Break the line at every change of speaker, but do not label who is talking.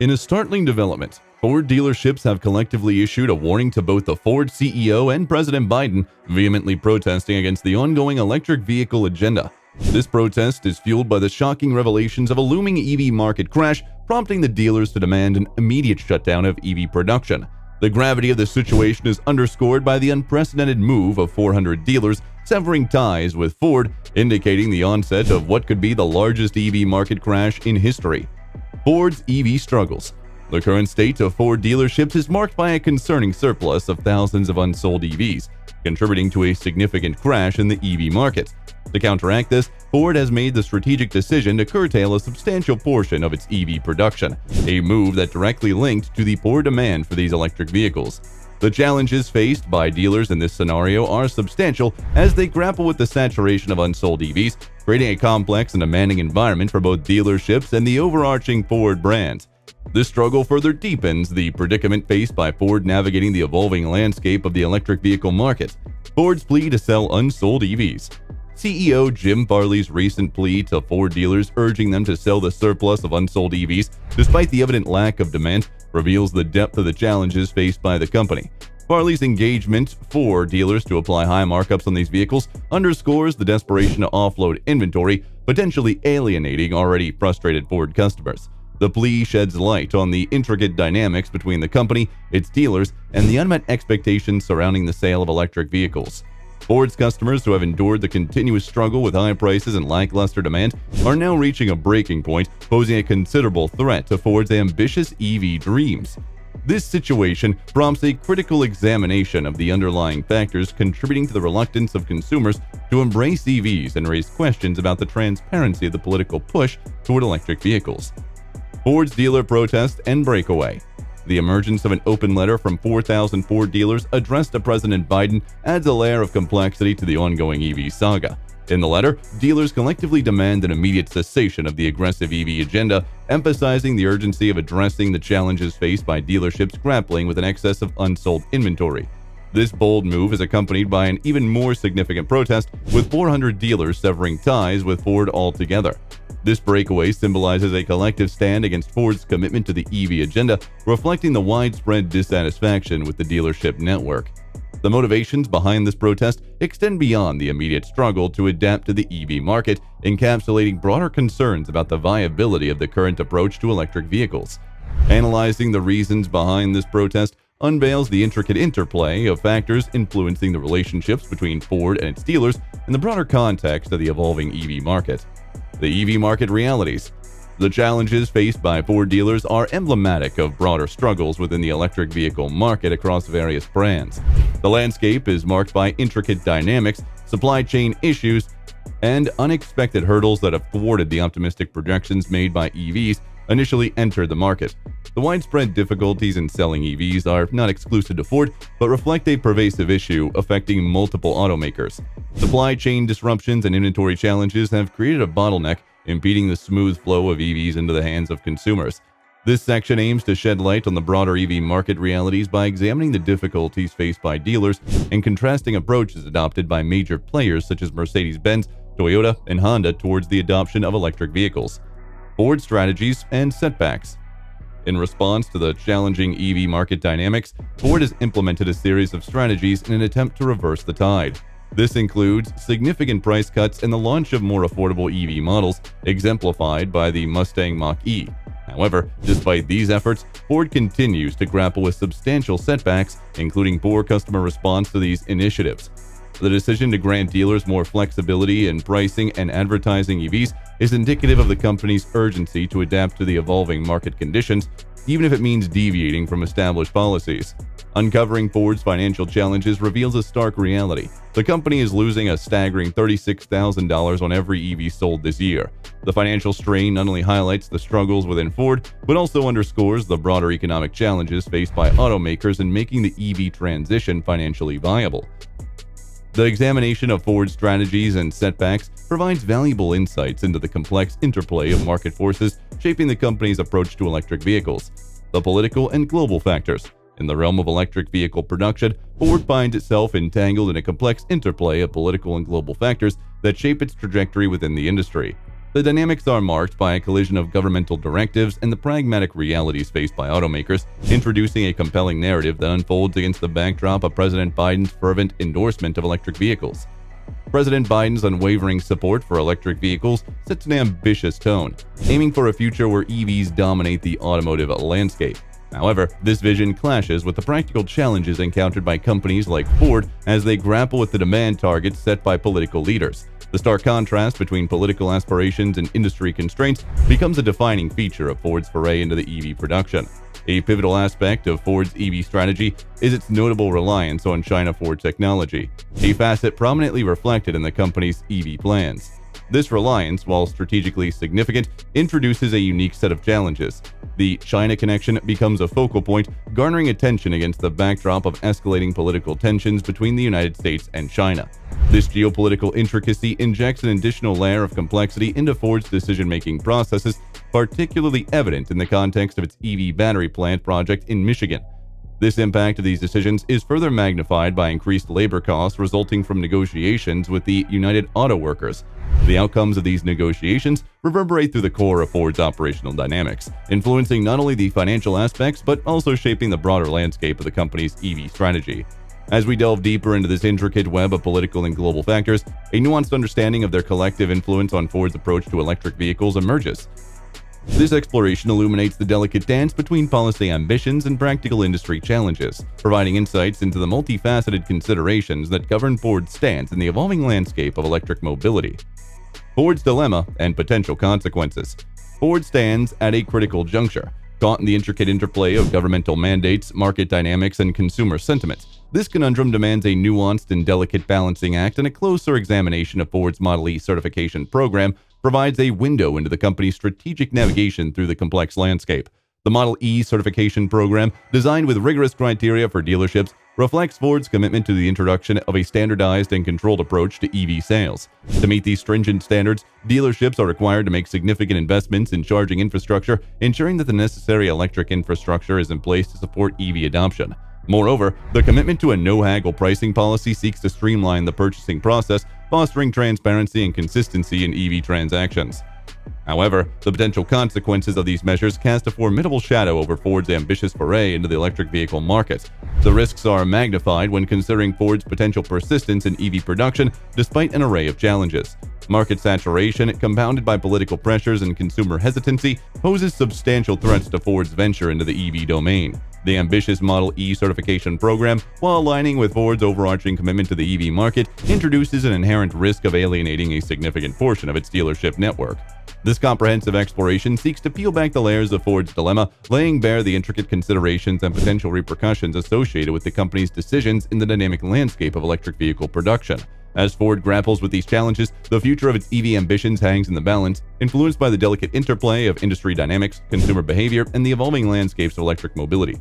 In a startling development, Ford dealerships have collectively issued a warning to both the Ford CEO and President Biden, vehemently protesting against the ongoing electric vehicle agenda. This protest is fueled by the shocking revelations of a looming EV market crash, prompting the dealers to demand an immediate shutdown of EV production. The gravity of the situation is underscored by the unprecedented move of 400 dealers severing ties with Ford, indicating the onset of what could be the largest EV market crash in history. Ford's EV struggles. The current state of Ford dealerships is marked by a concerning surplus of thousands of unsold EVs, contributing to a significant crash in the EV market. To counteract this, Ford has made the strategic decision to curtail a substantial portion of its EV production, a move that directly linked to the poor demand for these electric vehicles. The challenges faced by dealers in this scenario are substantial as they grapple with the saturation of unsold EVs, creating a complex and demanding environment for both dealerships and the overarching Ford brand. This struggle further deepens the predicament faced by Ford navigating the evolving landscape of the electric vehicle market. Ford's plea to sell unsold EVs. CEO Jim Farley's recent plea to Ford dealers urging them to sell the surplus of unsold EVs, despite the evident lack of demand, reveals the depth of the challenges faced by the company. Farley's engagement for dealers to apply high markups on these vehicles underscores the desperation to offload inventory, potentially alienating already frustrated Ford customers. The plea sheds light on the intricate dynamics between the company, its dealers, and the unmet expectations surrounding the sale of electric vehicles. Ford's customers, who have endured the continuous struggle with high prices and lackluster demand, are now reaching a breaking point, posing a considerable threat to Ford's ambitious EV dreams. This situation prompts a critical examination of the underlying factors contributing to the reluctance of consumers to embrace EVs and raise questions about the transparency of the political push toward electric vehicles. Ford's dealer protest and breakaway. The emergence of an open letter from 4,000 Ford dealers addressed to President Biden adds a layer of complexity to the ongoing EV saga. In the letter, dealers collectively demand an immediate cessation of the aggressive EV agenda, emphasizing the urgency of addressing the challenges faced by dealerships grappling with an excess of unsold inventory. This bold move is accompanied by an even more significant protest, with 400 dealers severing ties with Ford altogether. This breakaway symbolizes a collective stand against Ford's commitment to the EV agenda, reflecting the widespread dissatisfaction with the dealership network. The motivations behind this protest extend beyond the immediate struggle to adapt to the EV market, encapsulating broader concerns about the viability of the current approach to electric vehicles. Analyzing the reasons behind this protest unveils the intricate interplay of factors influencing the relationships between Ford and its dealers in the broader context of the evolving EV market. The EV market realities. The challenges faced by Ford dealers are emblematic of broader struggles within the electric vehicle market across various brands. The landscape is marked by intricate dynamics, supply chain issues, and unexpected hurdles that have thwarted the optimistic projections made by EVs initially entered the market. The widespread difficulties in selling EVs are not exclusive to Ford, but reflect a pervasive issue affecting multiple automakers. Supply chain disruptions and inventory challenges have created a bottleneck, impeding the smooth flow of EVs into the hands of consumers. This section aims to shed light on the broader EV market realities by examining the difficulties faced by dealers and contrasting approaches adopted by major players such as Mercedes-Benz, Toyota, and Honda towards the adoption of electric vehicles. Ford strategies and setbacks. In response to the challenging EV market dynamics, Ford has implemented a series of strategies in an attempt to reverse the tide. This includes significant price cuts and the launch of more affordable EV models, exemplified by the Mustang Mach-E. However, despite these efforts, Ford continues to grapple with substantial setbacks, including poor customer response to these initiatives. The decision to grant dealers more flexibility in pricing and advertising EVs is indicative of the company's urgency to adapt to the evolving market conditions, even if it means deviating from established policies. Uncovering Ford's financial challenges reveals a stark reality. The company is losing a staggering $36,000 on every EV sold this year. The financial strain not only highlights the struggles within Ford, but also underscores the broader economic challenges faced by automakers in making the EV transition financially viable. The examination of Ford's strategies and setbacks provides valuable insights into the complex interplay of market forces shaping the company's approach to electric vehicles. The political and global factors. In the realm of electric vehicle production, Ford finds itself entangled in a complex interplay of political and global factors that shape its trajectory within the industry. The dynamics are marked by a collision of governmental directives and the pragmatic realities faced by automakers, introducing a compelling narrative that unfolds against the backdrop of President Biden's fervent endorsement of electric vehicles. President Biden's unwavering support for electric vehicles sets an ambitious tone, aiming for a future where EVs dominate the automotive landscape. However, this vision clashes with the practical challenges encountered by companies like Ford as they grapple with the demand targets set by political leaders. The stark contrast between political aspirations and industry constraints becomes a defining feature of Ford's foray into the EV production. A pivotal aspect of Ford's EV strategy is its notable reliance on China Ford technology, a facet prominently reflected in the company's EV plans. This reliance, while strategically significant, introduces a unique set of challenges. The China connection becomes a focal point, garnering attention against the backdrop of escalating political tensions between the United States and China. This geopolitical intricacy injects an additional layer of complexity into Ford's decision-making processes, particularly evident in the context of its EV battery plant project in Michigan. This impact of these decisions is further magnified by increased labor costs resulting from negotiations with the United Auto Workers. The outcomes of these negotiations reverberate through the core of Ford's operational dynamics, influencing not only the financial aspects but also shaping the broader landscape of the company's EV strategy. As we delve deeper into this intricate web of political and global factors, a nuanced understanding of their collective influence on Ford's approach to electric vehicles emerges. This exploration illuminates the delicate dance between policy ambitions and practical industry challenges, providing insights into the multifaceted considerations that govern Ford's stance in the evolving landscape of electric mobility. Ford's dilemma and potential consequences. Ford stands at a critical juncture, caught in the intricate interplay of governmental mandates, market dynamics, and consumer sentiment. This conundrum demands a nuanced and delicate balancing act, and a closer examination of Ford's Model E certification program provides a window into the company's strategic navigation through the complex landscape. The Model E certification program, designed with rigorous criteria for dealerships, reflects Ford's commitment to the introduction of a standardized and controlled approach to EV sales. To meet these stringent standards, dealerships are required to make significant investments in charging infrastructure, ensuring that the necessary electric infrastructure is in place to support EV adoption. Moreover, the commitment to a no-haggle pricing policy seeks to streamline the purchasing process, fostering transparency and consistency in EV transactions. However, the potential consequences of these measures cast a formidable shadow over Ford's ambitious foray into the electric vehicle market. The risks are magnified when considering Ford's potential persistence in EV production despite an array of challenges. Market saturation, compounded by political pressures and consumer hesitancy, poses substantial threats to Ford's venture into the EV domain. The ambitious Model E certification program, while aligning with Ford's overarching commitment to the EV market, introduces an inherent risk of alienating a significant portion of its dealership network. This comprehensive exploration seeks to peel back the layers of Ford's dilemma, laying bare the intricate considerations and potential repercussions associated with the company's decisions in the dynamic landscape of electric vehicle production. As Ford grapples with these challenges, the future of its EV ambitions hangs in the balance, influenced by the delicate interplay of industry dynamics, consumer behavior, and the evolving landscapes of electric mobility.